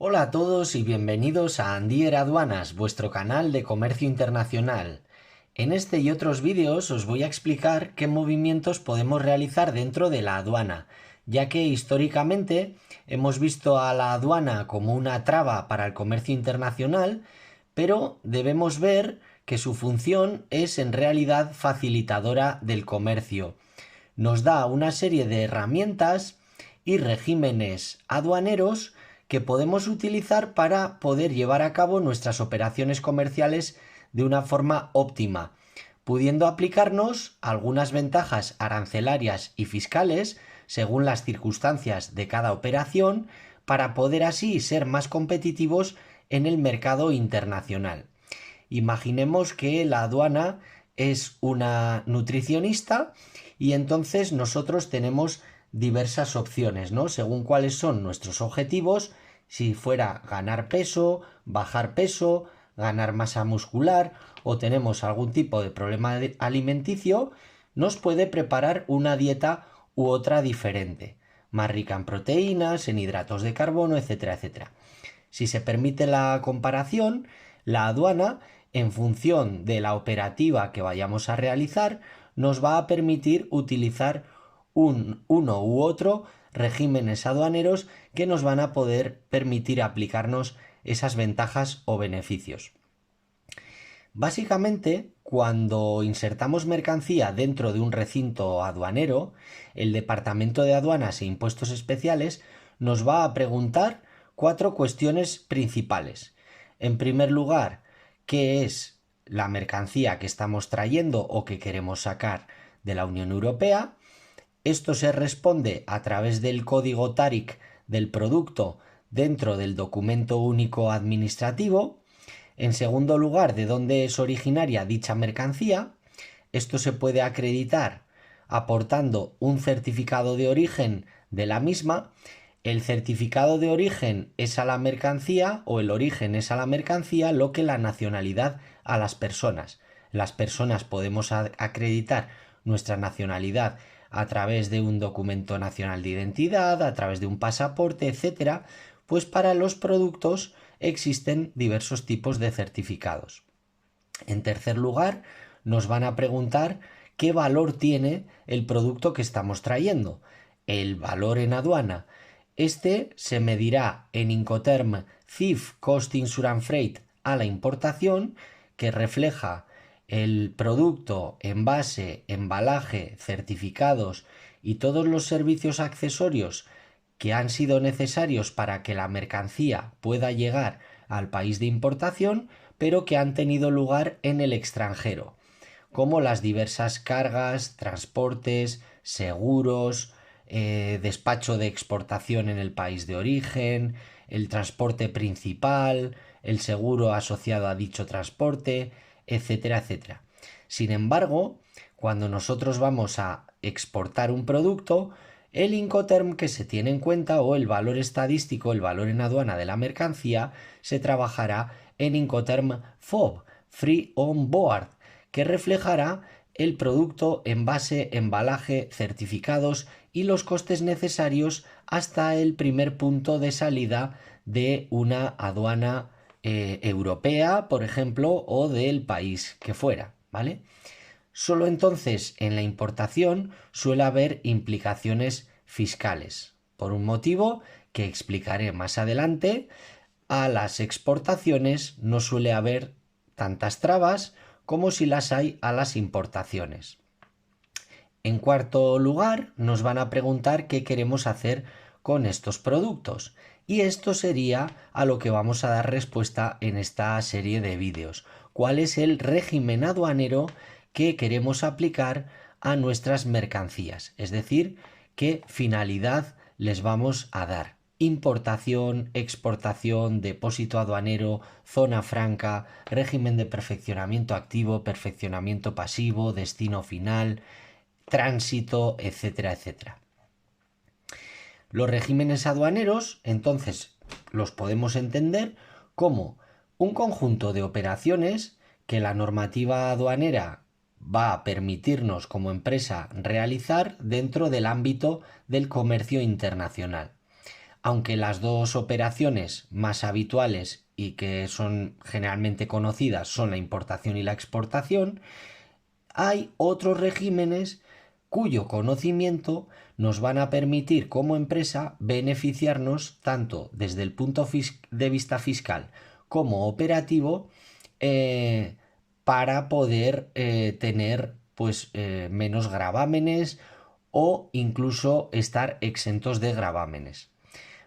Hola a todos y bienvenidos a Andier Aduanas, vuestro canal de comercio internacional. En este y otros vídeos os voy a explicar qué movimientos podemos realizar dentro de la aduana, ya que históricamente hemos visto a la aduana como una traba para el comercio internacional, pero debemos ver que su función es en realidad facilitadora del comercio. Nos da una serie de herramientas y regímenes aduaneros que podemos utilizar para poder llevar a cabo nuestras operaciones comerciales de una forma óptima, pudiendo aplicarnos algunas ventajas arancelarias y fiscales según las circunstancias de cada operación para poder así ser más competitivos en el mercado internacional. Imaginemos que la aduana es una nutricionista y entonces nosotros tenemos diversas opciones, ¿no? Según cuáles son nuestros objetivos, si fuera ganar peso, bajar peso, ganar masa muscular o tenemos algún tipo de problema alimenticio, nos puede preparar una dieta u otra diferente, más rica en proteínas, en hidratos de carbono, etcétera, etcétera. Si se permite la comparación, la aduana, en función de la operativa que vayamos a realizar, nos va a permitir utilizar uno u otro regímenes aduaneros que nos van a poder permitir aplicarnos esas ventajas o beneficios. Básicamente, cuando insertamos mercancía dentro de un recinto aduanero, el Departamento de Aduanas e Impuestos Especiales nos va a preguntar cuatro cuestiones principales. En primer lugar, ¿qué es la mercancía que estamos trayendo o que queremos sacar de la Unión Europea? Esto se responde a través del código TARIC del producto dentro del documento único administrativo. En segundo lugar, de dónde es originaria dicha mercancía. Esto se puede acreditar aportando un certificado de origen de la misma. El certificado de origen es a la mercancía o el origen es a la mercancía lo que la nacionalidad a las personas. Las personas podemos acreditar nuestra nacionalidad a través de un documento nacional de identidad, a través de un pasaporte, etcétera, pues para los productos existen diversos tipos de certificados. En tercer lugar, nos van a preguntar qué valor tiene el producto que estamos trayendo. El valor en aduana. Este se medirá en Incoterm CIF Cost Insurance Freight a la importación, que refleja el producto, envase, embalaje, certificados y todos los servicios accesorios que han sido necesarios para que la mercancía pueda llegar al país de importación, pero que han tenido lugar en el extranjero, como las diversas cargas, transportes, seguros, despacho de exportación en el país de origen, el transporte principal, el seguro asociado a dicho transporte, etcétera, etcétera. Sin embargo, cuando nosotros vamos a exportar un producto, el Incoterm que se tiene en cuenta o el valor estadístico, el valor en aduana de la mercancía, se trabajará en Incoterm FOB, Free On Board, que reflejará el producto, envase, embalaje, certificados y los costes necesarios hasta el primer punto de salida de una aduana europea, por ejemplo, o del país que fuera, ¿vale? Solo entonces en la importación suele haber implicaciones fiscales, por un motivo que explicaré más adelante. A las exportaciones no suele haber tantas trabas como si las hay a las importaciones. En cuarto lugar, nos van a preguntar qué queremos hacer con estos productos. Y esto sería a lo que vamos a dar respuesta en esta serie de vídeos. ¿Cuál es el régimen aduanero que queremos aplicar a nuestras mercancías? Es decir, qué finalidad les vamos a dar. Importación, exportación, depósito aduanero, zona franca, régimen de perfeccionamiento activo, perfeccionamiento pasivo, destino final, tránsito, etcétera, etcétera. Los regímenes aduaneros, entonces, los podemos entender como un conjunto de operaciones que la normativa aduanera va a permitirnos como empresa realizar dentro del ámbito del comercio internacional. Aunque las dos operaciones más habituales y que son generalmente conocidas son la importación y la exportación, hay otros regímenes cuyo conocimiento nos van a permitir como empresa beneficiarnos tanto desde el punto de vista fiscal como operativo, para poder tener menos gravámenes o incluso estar exentos de gravámenes.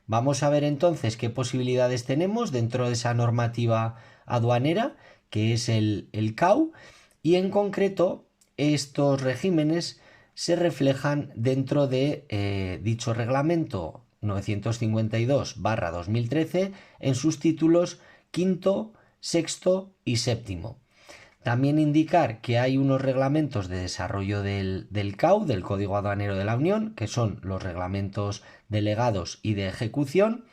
Vamos a ver entonces qué posibilidades tenemos dentro de esa normativa aduanera, que es el CAU, y en concreto estos regímenes se reflejan dentro de dicho reglamento 952/2013 en sus títulos quinto, sexto y séptimo. También indicar que hay unos reglamentos de desarrollo del CAU, del Código Aduanero de la Unión, que son los reglamentos delegados y de ejecución,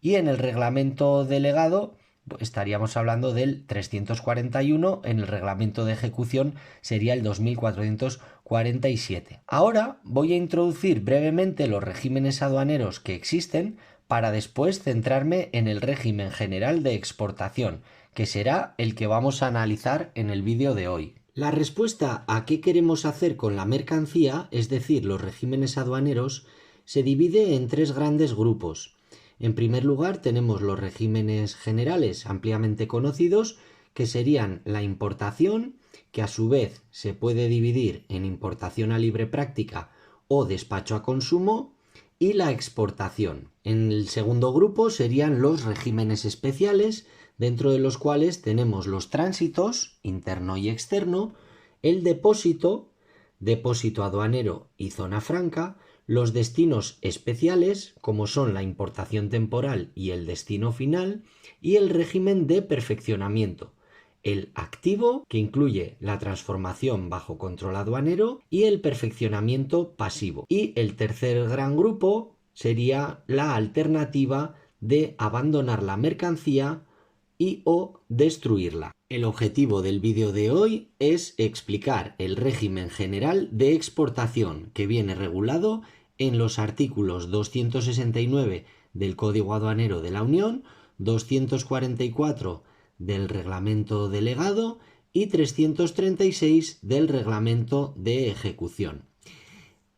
y en el reglamento delegado estaríamos hablando del 341, en el reglamento de ejecución sería el 2447. Ahora voy a introducir brevemente los regímenes aduaneros que existen para después centrarme en el régimen general de exportación, que será el que vamos a analizar en el vídeo de hoy. La respuesta a qué queremos hacer con la mercancía, es decir, los regímenes aduaneros, se divide en tres grandes grupos. En primer lugar, tenemos los regímenes generales ampliamente conocidos, que serían la importación, que a su vez se puede dividir en importación a libre práctica o despacho a consumo, y la exportación. En el segundo grupo serían los regímenes especiales, dentro de los cuales tenemos los tránsitos, interno y externo, el depósito, depósito aduanero y zona franca, los destinos especiales, como son la importación temporal y el destino final, y el régimen de perfeccionamiento, el activo, que incluye la transformación bajo control aduanero, y el perfeccionamiento pasivo. Y el tercer gran grupo sería la alternativa de abandonar la mercancía y o destruirla. El objetivo del vídeo de hoy es explicar el régimen general de exportación, que viene regulado en los artículos 269 del Código Aduanero de la Unión, 244 del Reglamento Delegado y 336 del Reglamento de Ejecución.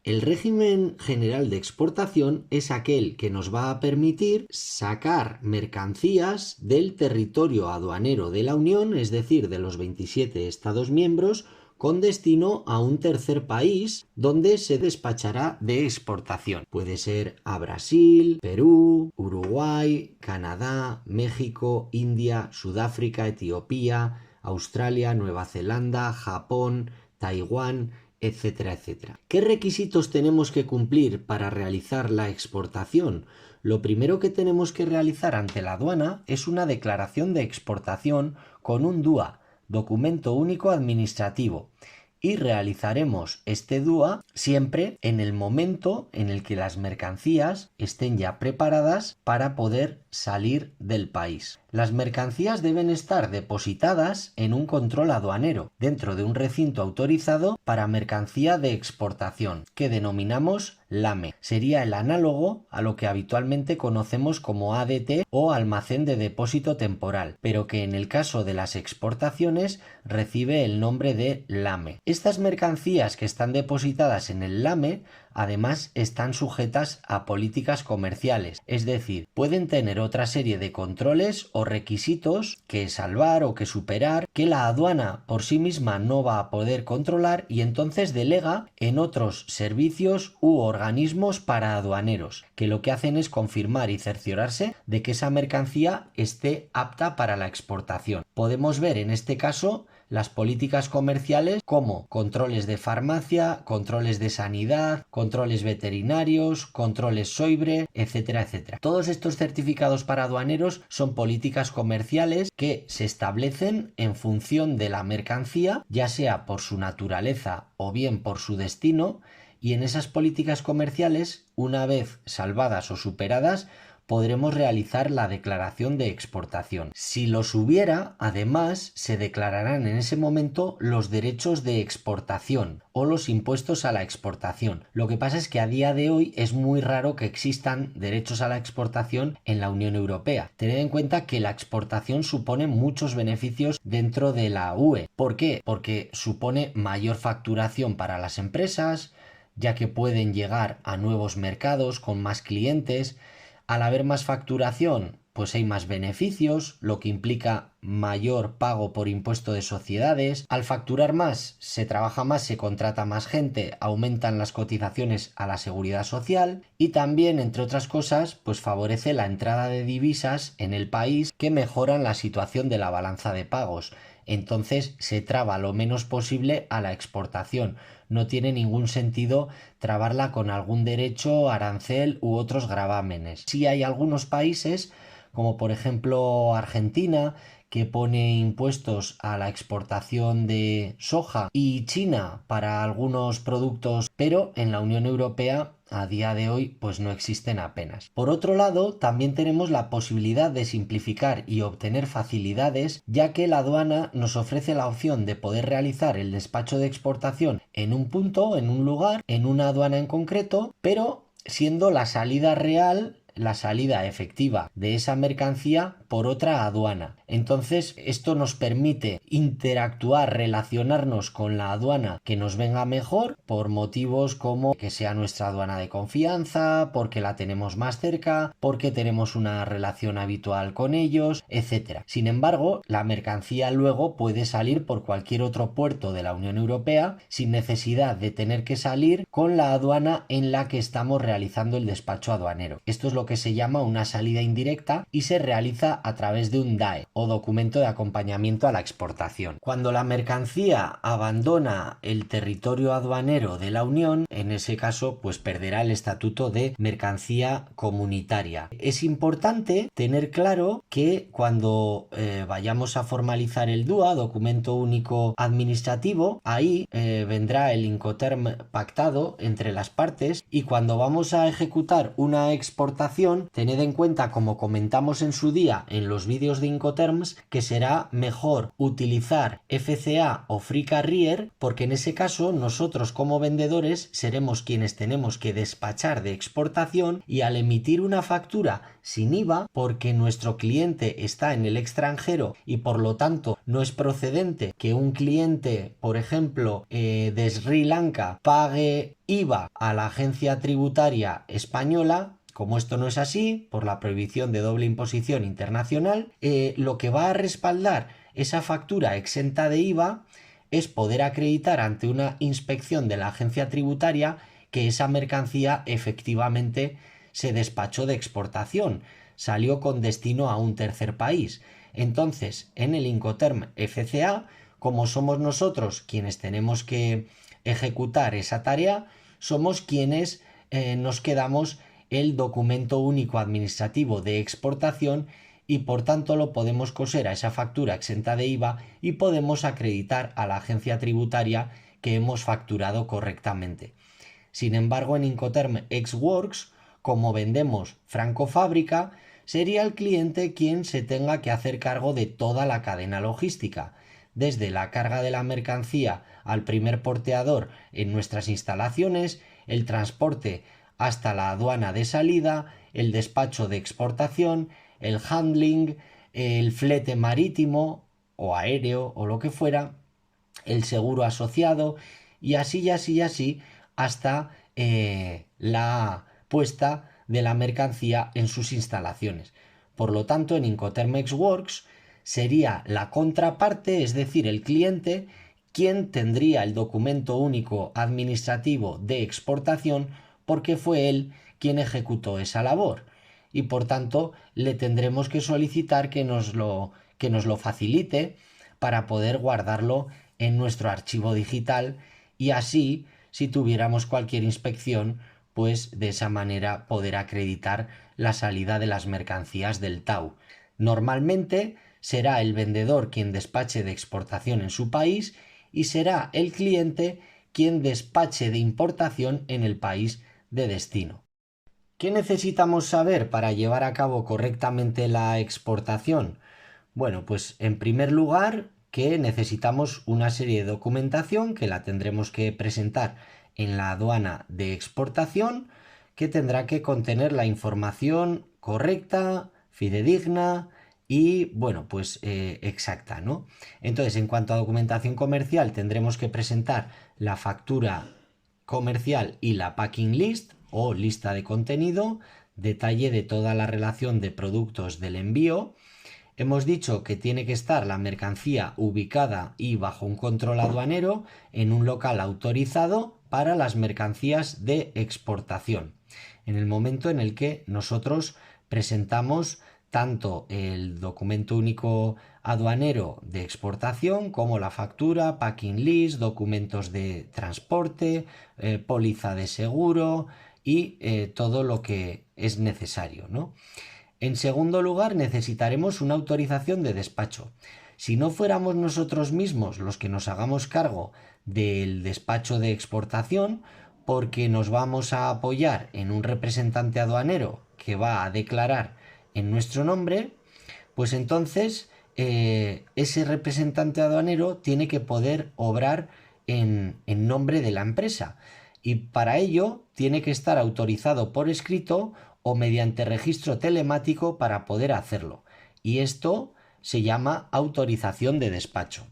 El régimen general de exportación es aquel que nos va a permitir sacar mercancías del territorio aduanero de la Unión, es decir, de los 27 Estados miembros, con destino a un tercer país donde se despachará de exportación. Puede ser a Brasil, Perú, Uruguay, Canadá, México, India, Sudáfrica, Etiopía, Australia, Nueva Zelanda, Japón, Taiwán, etcétera, etcétera. ¿Qué requisitos tenemos que cumplir para realizar la exportación? Lo primero que tenemos que realizar ante la aduana es una declaración de exportación con un DUA, documento único administrativo, y realizaremos este DUA siempre en el momento en el que las mercancías estén ya preparadas para poder salir del país. Las mercancías deben estar depositadas en un control aduanero dentro de un recinto autorizado para mercancía de exportación, que denominamos LAME. Sería el análogo a lo que habitualmente conocemos como ADT o almacén de depósito temporal, pero que en el caso de las exportaciones recibe el nombre de LAME. Estas mercancías que están depositadas en el LAME además están sujetas a políticas comerciales, es decir, pueden tener otra serie de controles o requisitos que salvar o que superar, que la aduana por sí misma no va a poder controlar, y entonces delega en otros servicios u organismos para aduaneros, que lo que hacen es confirmar y cerciorarse de que esa mercancía esté apta para la exportación. Podemos ver en este caso las políticas comerciales como controles de farmacia, controles de sanidad, controles veterinarios, controles SOIBRE, etcétera, etcétera. Todos estos certificados para aduaneros son políticas comerciales que se establecen en función de la mercancía, ya sea por su naturaleza o bien por su destino, y en esas políticas comerciales, una vez salvadas o superadas, podremos realizar la declaración de exportación. Si los hubiera, además, se declararán en ese momento los derechos de exportación o los impuestos a la exportación. Lo que pasa es que a día de hoy es muy raro que existan derechos a la exportación en la Unión Europea. Tened en cuenta que la exportación supone muchos beneficios dentro de la UE. ¿Por qué? Porque supone mayor facturación para las empresas, ya que pueden llegar a nuevos mercados con más clientes. Al haber más facturación, pues hay más beneficios, lo que implica mayor pago por impuesto de sociedades. Al facturar más, se trabaja más, se contrata más gente, aumentan las cotizaciones a la seguridad social y también, entre otras cosas, pues favorece la entrada de divisas en el país que mejoran la situación de la balanza de pagos. Entonces se traba lo menos posible a la exportación. No tiene ningún sentido trabarla con algún derecho, arancel u otros gravámenes. Sí hay algunos países, como por ejemplo Argentina, que pone impuestos a la exportación de soja, y China para algunos productos, pero en la Unión Europea a día de hoy pues no existen apenas. Por otro lado, también tenemos la posibilidad de simplificar y obtener facilidades, ya que la aduana nos ofrece la opción de poder realizar el despacho de exportación en un punto, en un lugar, en una aduana en concreto, pero siendo la salida real, la salida efectiva de esa mercancía por otra aduana. Entonces, esto nos permite interactuar, relacionarnos con la aduana que nos venga mejor por motivos como que sea nuestra aduana de confianza, porque la tenemos más cerca, porque tenemos una relación habitual con ellos, etc. Sin embargo, la mercancía luego puede salir por cualquier otro puerto de la Unión Europea sin necesidad de tener que salir con la aduana en la que estamos realizando el despacho aduanero. Esto es lo que se llama una salida indirecta y se realiza a través de un DAE o documento de acompañamiento a la exportación. Cuando la mercancía abandona el territorio aduanero de la Unión, en ese caso pues perderá el estatuto de mercancía comunitaria. Es importante tener claro que cuando vayamos a formalizar el DUA, documento único administrativo, ahí vendrá el Incoterm pactado entre las partes, y cuando vamos a ejecutar una exportación, tened en cuenta, como comentamos en su día en los vídeos de Incoterms, que será mejor utilizar FCA o Free Carrier, porque en ese caso nosotros como vendedores seremos quienes tenemos que despachar de exportación, y al emitir una factura sin IVA, porque nuestro cliente está en el extranjero y por lo tanto no es procedente que un cliente, por ejemplo, de Sri Lanka pague IVA a la agencia tributaria española. Como esto no es así, por la prohibición de doble imposición internacional, lo que va a respaldar esa factura exenta de IVA es poder acreditar ante una inspección de la agencia tributaria que esa mercancía efectivamente se despachó de exportación, salió con destino a un tercer país. Entonces, en el Incoterm FCA, como somos nosotros quienes tenemos que ejecutar esa tarea, somos quienes nos quedamos el documento único administrativo de exportación, y por tanto lo podemos coser a esa factura exenta de IVA y podemos acreditar a la agencia tributaria que hemos facturado correctamente. Sin embargo, en Incoterm Ex Works, como vendemos franco fábrica, sería el cliente quien se tenga que hacer cargo de toda la cadena logística, desde la carga de la mercancía al primer porteador en nuestras instalaciones, el transporte hasta la aduana de salida, el despacho de exportación, el handling, el flete marítimo o aéreo o lo que fuera, el seguro asociado, y así y así y así hasta la puesta de la mercancía en sus instalaciones. Por lo tanto, en Incoterm Ex Works sería la contraparte, es decir, el cliente, quien tendría el documento único administrativo de exportación, porque fue él quien ejecutó esa labor, y por tanto le tendremos que solicitar que nos lo facilite para poder guardarlo en nuestro archivo digital, y así, si tuviéramos cualquier inspección, pues de esa manera poder acreditar la salida de las mercancías del TAU. Normalmente será el vendedor quien despache de exportación en su país y será el cliente quien despache de importación en el país de destino. ¿Qué necesitamos saber para llevar a cabo correctamente la exportación? Bueno, pues en primer lugar que necesitamos una serie de documentación que la tendremos que presentar en la aduana de exportación, que tendrá que contener la información correcta, fidedigna y, bueno, pues exacta, ¿no? Entonces, en cuanto a documentación comercial, tendremos que presentar la factura comercial y la packing list o lista de contenido, detalle de toda la relación de productos del envío. Hemos dicho que tiene que estar la mercancía ubicada y bajo un control aduanero en un local autorizado para las mercancías de exportación. En el momento en el que nosotros presentamos tanto el documento único aduanero de exportación como la factura, packing list, documentos de transporte, póliza de seguro y todo lo que es necesario, ¿no? En segundo lugar, necesitaremos una autorización de despacho. Si no fuéramos nosotros mismos los que nos hagamos cargo del despacho de exportación, porque nos vamos a apoyar en un representante aduanero que va a declarar en nuestro nombre, pues entonces ese representante aduanero tiene que poder obrar en nombre de la empresa. Y para ello tiene que estar autorizado por escrito o mediante registro telemático para poder hacerlo. Y esto se llama autorización de despacho.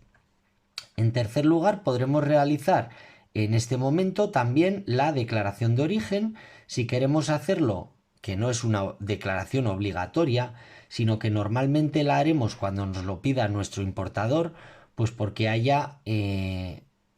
En tercer lugar, podremos realizar en este momento también la declaración de origen. Si queremos hacerlo, que no es una declaración obligatoria, sino que normalmente la haremos cuando nos lo pida nuestro importador, pues porque haya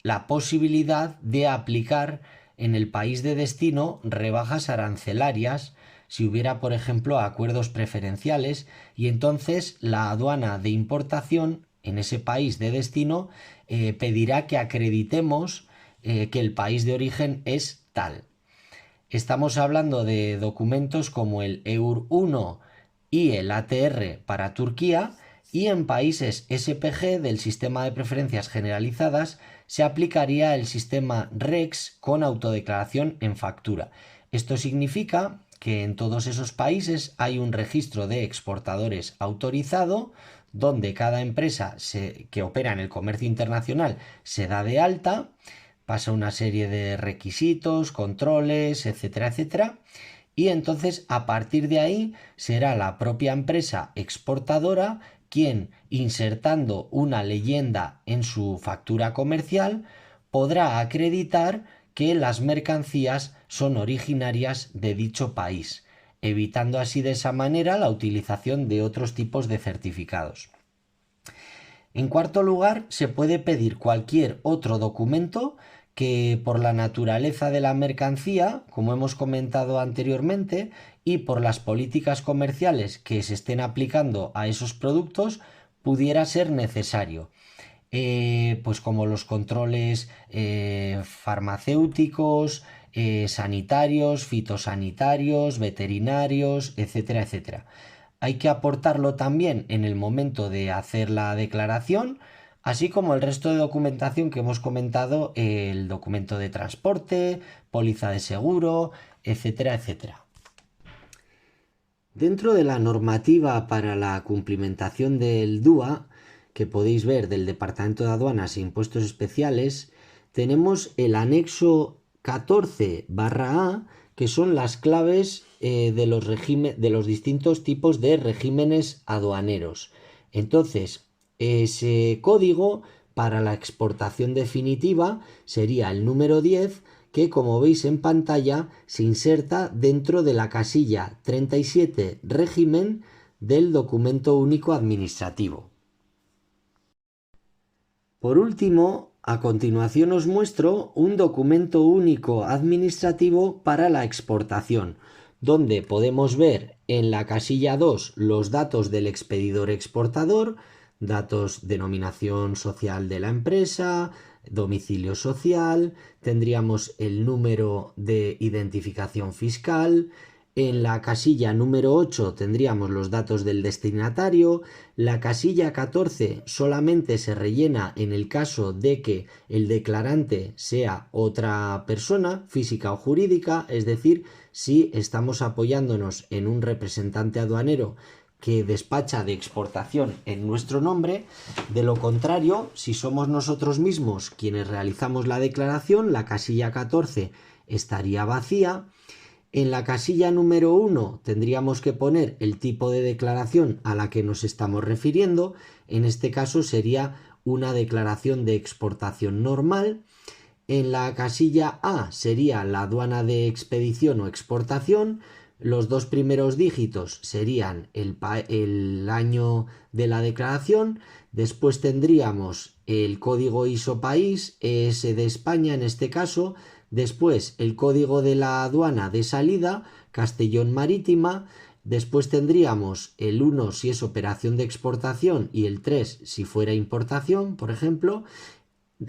la posibilidad de aplicar en el país de destino rebajas arancelarias si hubiera, por ejemplo, acuerdos preferenciales, y entonces la aduana de importación en ese país de destino pedirá que acreditemos que el país de origen es tal. Estamos hablando de documentos como el EUR1 y el ATR para Turquía, y en países SPG del sistema de preferencias generalizadas se aplicaría el sistema REX con autodeclaración en factura. Esto significa que en todos esos países hay un registro de exportadores autorizado donde cada empresa que opera en el comercio internacional se da de alta, pasa una serie de requisitos, controles, etcétera, etcétera, y entonces a partir de ahí será la propia empresa exportadora quien, insertando una leyenda en su factura comercial, podrá acreditar que las mercancías son originarias de dicho país, evitando así de esa manera la utilización de otros tipos de certificados. En cuarto lugar, se puede pedir cualquier otro documento que por la naturaleza de la mercancía, como hemos comentado anteriormente, y por las políticas comerciales que se estén aplicando a esos productos, pudiera ser necesario. Pues como los controles farmacéuticos, sanitarios, fitosanitarios, veterinarios, etcétera, etcétera. Hay que aportarlo también en el momento de hacer la declaración, así como el resto de documentación que hemos comentado, el documento de transporte, póliza de seguro, etcétera, etcétera. Dentro de la normativa para la cumplimentación del DUA, que podéis ver del Departamento de Aduanas e Impuestos Especiales, tenemos el anexo 14/A, que son las claves de los distintos tipos de regímenes aduaneros. Entonces, ese código para la exportación definitiva sería el número 10, que, como veis en pantalla, se inserta dentro de la casilla 37 régimen del documento único administrativo. Por último, a continuación os muestro un documento único administrativo para la exportación, donde podemos ver en la casilla 2 los datos del expedidor exportador, datos, denominación social de la empresa, domicilio social, tendríamos el número de identificación fiscal, En la casilla número 8 tendríamos los datos del destinatario. La casilla 14 solamente se rellena en el caso de que el declarante sea otra persona, física o jurídica, es decir, si estamos apoyándonos en un representante aduanero que despacha de exportación en nuestro nombre. De lo contrario, si somos nosotros mismos quienes realizamos la declaración, la casilla 14 estaría vacía. En la casilla número 1 tendríamos que poner el tipo de declaración a la que nos estamos refiriendo. En este caso sería una declaración de exportación normal. En la casilla A sería la aduana de expedición o exportación. Los dos primeros dígitos serían el año de la declaración. Después tendríamos el código ISO país, ES de España en este caso. Después el código de la aduana de salida, Castellón Marítima. Después tendríamos el 1 si es operación de exportación y el 3 si fuera importación, por ejemplo.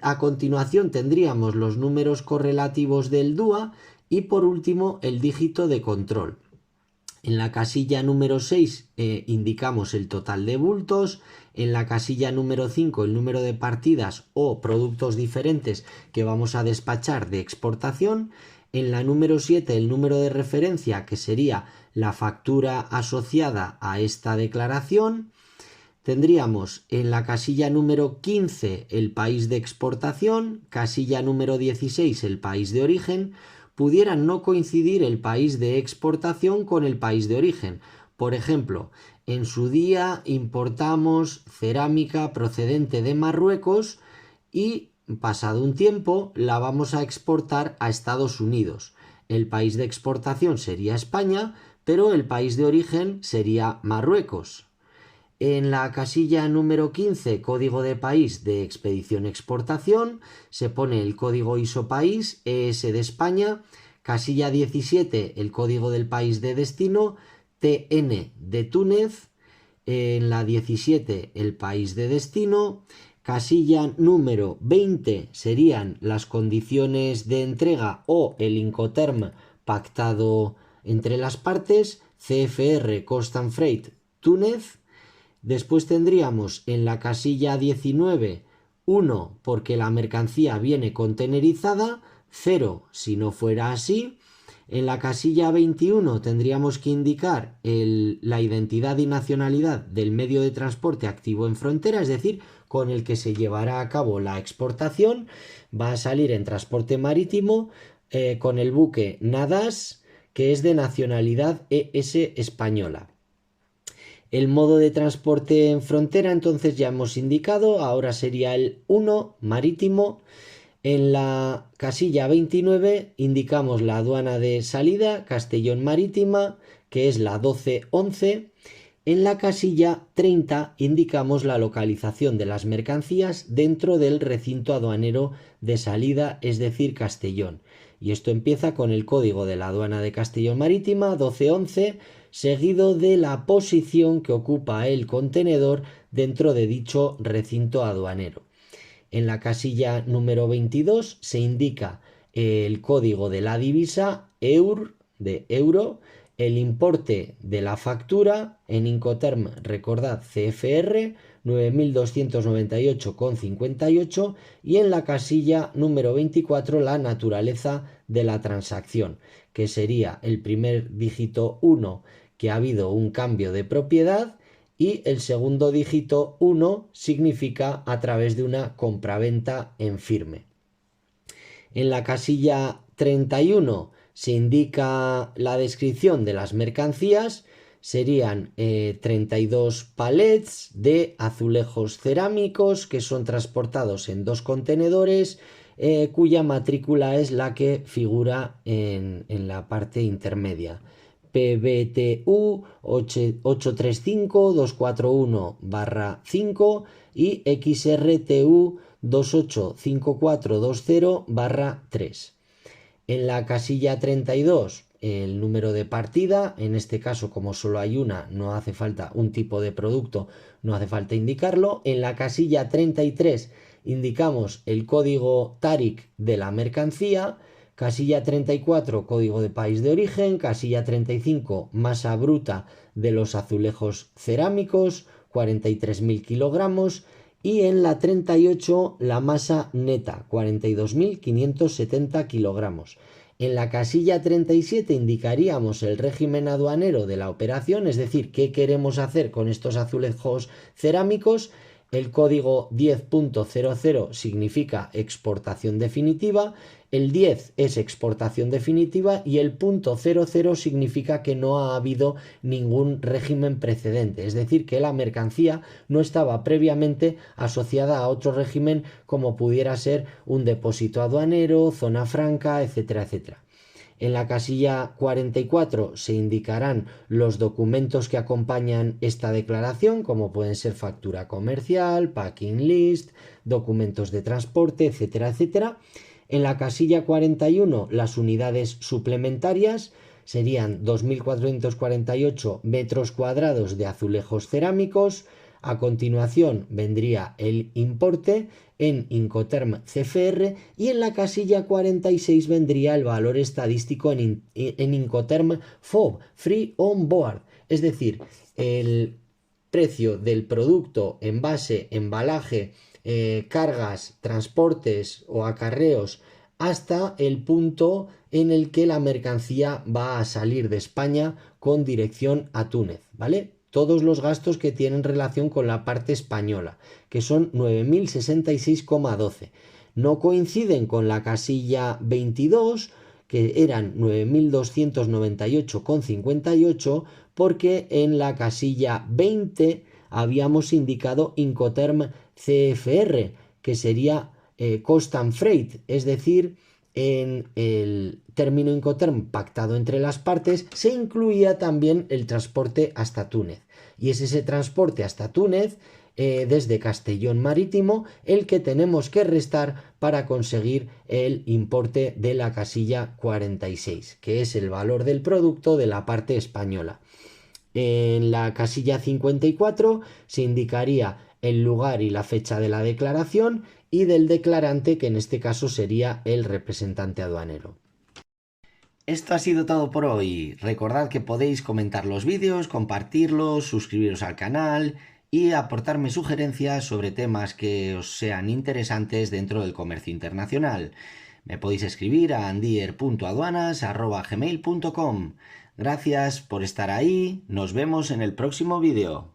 A continuación tendríamos los números correlativos del DUA y por último el dígito de control. En la casilla número 6 indicamos el total de bultos. En la casilla número 5 el número de partidas o productos diferentes que vamos a despachar de exportación. En la número 7 el número de referencia, que sería la factura asociada a esta declaración. Tendríamos en la casilla número 15 el país de exportación, casilla número 16 el país de origen. Pudieran no coincidir el país de exportación con el país de origen. Por ejemplo, en su día importamos cerámica procedente de Marruecos y pasado un tiempo la vamos a exportar a Estados Unidos. El país de exportación sería España, pero el país de origen sería Marruecos. En la casilla número 15, código de país de expedición-exportación, se pone el código ISO país, ES de España. Casilla 17, el código del país de destino, TN de Túnez. En la 17, el país de destino. Casilla número 20 serían las condiciones de entrega o el Incoterm pactado entre las partes, CFR Cost and Freight Túnez. Después tendríamos en la casilla 19, 1 porque la mercancía viene contenerizada, 0 si no fuera así. En la casilla 21 tendríamos que indicar la identidad y nacionalidad del medio de transporte activo en frontera, es decir, con el que se llevará a cabo la exportación. Va a salir en transporte marítimo con el buque Nadas, que es de nacionalidad ES española. El modo de transporte en frontera entonces ya hemos indicado, ahora sería el 1 marítimo. En la casilla 29 indicamos la aduana de salida, Castellón Marítima, que es la 1211. En la casilla 30 indicamos la localización de las mercancías dentro del recinto aduanero de salida, es decir, Castellón. Y esto empieza con el código de la aduana de Castellón Marítima, 1211, seguido de la posición que ocupa el contenedor dentro de dicho recinto aduanero. En la casilla número 22 se indica el código de la divisa, EUR, de euro, el importe de la factura, en Incoterm, recordad, CFR, 9.298,58, y en la casilla número 24 la naturaleza de la transacción, que sería el primer dígito 1, que ha habido un cambio de propiedad, y el segundo dígito 1 significa a través de una compraventa en firme. En la casilla 31 se indica la descripción de las mercancías. Serían 32 palets de azulejos cerámicos que son transportados en 2 contenedores, cuya matrícula es la que figura en la parte intermedia. PBTU 835-241-5 y XRTU 285420-3. En la casilla 32, el número de partida, en este caso como solo hay una, no hace falta un tipo de producto, no hace falta indicarlo. En la casilla 33 indicamos el código TARIC de la mercancía. Casilla 34, código de país de origen. Casilla 35, masa bruta de los azulejos cerámicos, 43.000 kilogramos. Y en la 38, la masa neta, 42.570 kilogramos. En la casilla 37 indicaríamos el régimen aduanero de la operación, es decir, qué queremos hacer con estos azulejos cerámicos. El código 10.00 significa exportación definitiva, el 10 es exportación definitiva y el punto 00 significa que no ha habido ningún régimen precedente, es decir, que la mercancía no estaba previamente asociada a otro régimen como pudiera ser un depósito aduanero, zona franca, etcétera, etcétera. En la casilla 44 se indicarán los documentos que acompañan esta declaración, como pueden ser factura comercial, packing list, documentos de transporte, etcétera, etcétera. En la casilla 41, las unidades suplementarias serían 2.448 metros cuadrados de azulejos cerámicos. A continuación vendría el importe en Incoterm CFR y en la casilla 46 vendría el valor estadístico en Incoterm FOB, Free On Board, es decir, el precio del producto, envase, embalaje, cargas, transportes o acarreos hasta el punto en el que la mercancía va a salir de España con dirección a Túnez, ¿vale? Todos los gastos que tienen relación con la parte española, que son 9.066,12. No coinciden con la casilla 22, que eran 9.298,58, porque en la casilla 20 habíamos indicado Incoterm CFR, que sería Cost and Freight, es decir, en el término Incoterm pactado entre las partes se incluía también el transporte hasta Túnez. Y es ese transporte hasta Túnez desde Castellón Marítimo el que tenemos que restar para conseguir el importe de la casilla 46, que es el valor del producto de la parte española. En la casilla 54 se indicaría el lugar y la fecha de la declaración y del declarante, que en este caso sería el representante aduanero. Esto ha sido todo por hoy. Recordad que podéis comentar los vídeos, compartirlos, suscribiros al canal y aportarme sugerencias sobre temas que os sean interesantes dentro del comercio internacional. Me podéis escribir a andier.aduanas@gmail.com. Gracias por estar ahí. Nos vemos en el próximo vídeo.